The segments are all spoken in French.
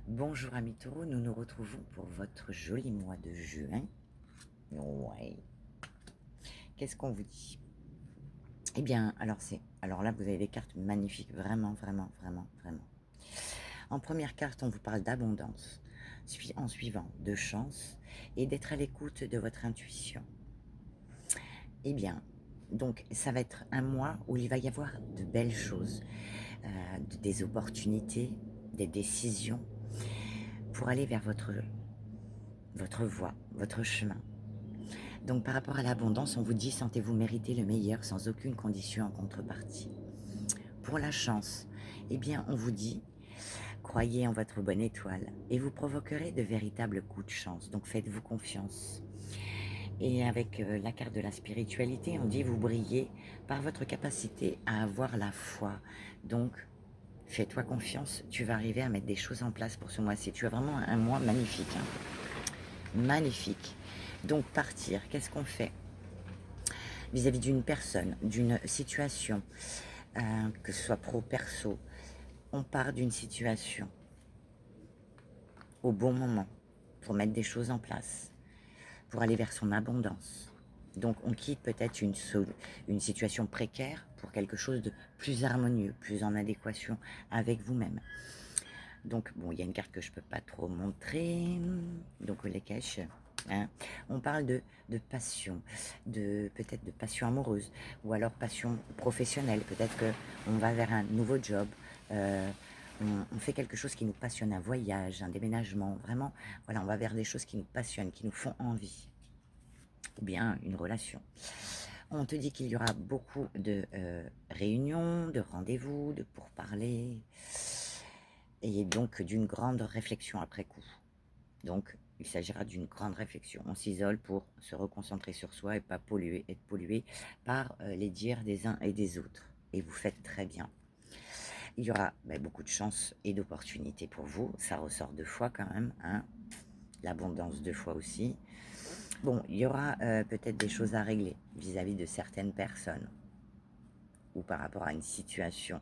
Bonjour amis taureaux, nous nous retrouvons pour votre joli mois de juin. Ouais. Qu'est-ce qu'on vous dit? Eh bien, alors là, vous avez des cartes magnifiques, vraiment, vraiment, vraiment, vraiment. En première carte, on vous parle d'abondance, en suivant de chance et d'être à l'écoute de votre intuition. Eh bien, donc ça va être un mois où il va y avoir de belles choses, des opportunités, des décisions pour aller vers votre voie, votre chemin. Donc par rapport à l'abondance, on vous dit sentez-vous mériter le meilleur sans aucune condition en contrepartie. Pour la chance, eh bien on vous dit croyez en votre bonne étoile et vous provoquerez de véritables coups de chance. Donc faites-vous confiance. Et avec la carte de la spiritualité, on dit vous brillez par votre capacité à avoir la foi. Donc fais-toi confiance, tu vas arriver à mettre des choses en place pour ce mois-ci. Tu as vraiment un mois magnifique, hein. Magnifique. Donc partir, qu'est-ce qu'on fait vis-à-vis d'une personne, d'une situation, que ce soit pro, perso? On part d'une situation au bon moment pour mettre des choses en place, pour aller vers son abondance. Donc on quitte peut-être une situation précaire pour quelque chose de plus harmonieux, plus en adéquation avec vous-même. Donc bon, il y a une carte que je ne peux pas trop montrer, donc les cache. Hein. On parle de passion, peut-être de passion amoureuse, ou alors passion professionnelle. Peut-être qu'on va vers un nouveau job, euh, on fait quelque chose qui nous passionne, un voyage, un déménagement. Vraiment, voilà, on va vers des choses qui nous passionnent, qui nous font envie, ou bien une relation. On te dit qu'il y aura beaucoup de réunions, de rendez-vous, de pourparlers, et donc d'une grande réflexion après coup. Donc, il s'agira d'une grande réflexion. On s'isole pour se reconcentrer sur soi et pas être pollué par les dires des uns et des autres. Et vous faites très bien. Il y aura beaucoup de chance et d'opportunités pour vous. Ça ressort 2 fois quand même, hein. L'abondance 2 fois aussi. Bon, il y aura peut-être des choses à régler vis-à-vis de certaines personnes ou par rapport à une situation.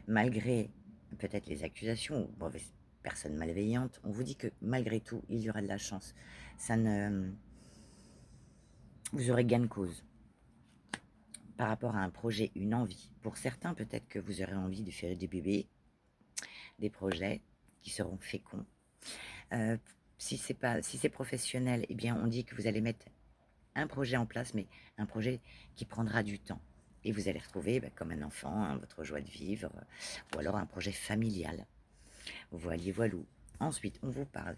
Malgré peut-être les accusations ou mauvaises personnes malveillantes, on vous dit que malgré tout, il y aura de la chance. Ça ne... Vous aurez gain de cause par rapport à un projet, une envie. Pour certains, peut-être que vous aurez envie de faire des bébés, des projets qui seront féconds. Euh, si c'est professionnel, eh bien, on dit que vous allez mettre un projet en place, mais un projet qui prendra du temps. Et vous allez retrouver, comme un enfant, hein, votre joie de vivre, ou alors un projet familial. Voiliez voilou. Ensuite, on vous parle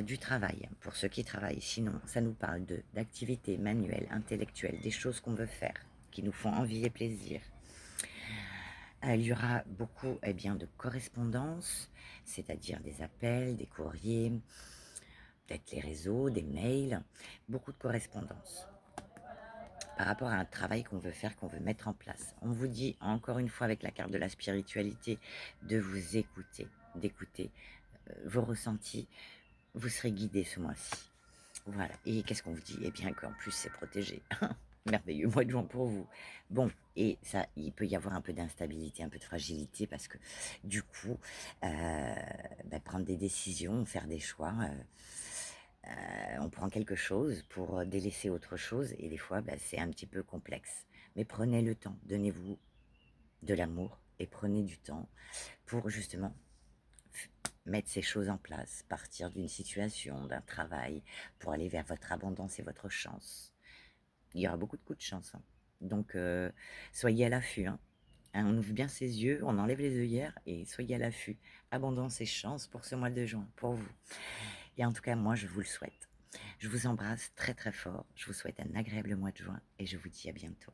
du travail, pour ceux qui travaillent. Sinon, ça nous parle d'activités manuelles, intellectuelles, des choses qu'on veut faire, qui nous font envie et plaisir. Il y aura beaucoup bien, de correspondances, c'est-à-dire des appels, des courriers, peut-être les réseaux, des mails, beaucoup de correspondances par rapport à un travail qu'on veut faire, qu'on veut mettre en place. On vous dit, encore une fois avec la carte de la spiritualité, de vous écouter, d'écouter vos ressentis. Vous serez guidé ce mois-ci. Voilà. Et qu'est-ce qu'on vous dit? Eh bien qu'en plus, c'est protégé. Merveilleux mois de juin pour vous. Bon, et ça, il peut y avoir un peu d'instabilité, un peu de fragilité, parce que du coup, prendre des décisions, faire des choix, on prend quelque chose pour délaisser autre chose, et des fois, c'est un petit peu complexe. Mais prenez le temps, donnez-vous de l'amour, et prenez du temps pour justement mettre ces choses en place, partir d'une situation, d'un travail, pour aller vers votre abondance et votre chance. Il y aura beaucoup de coups de chance, hein. Donc, soyez à l'affût, hein. Hein, on ouvre bien ses yeux, on enlève les œillères et soyez à l'affût. Abondance et chance pour ce mois de juin, pour vous. Et en tout cas, moi, je vous le souhaite. Je vous embrasse très très fort. Je vous souhaite un agréable mois de juin et je vous dis à bientôt.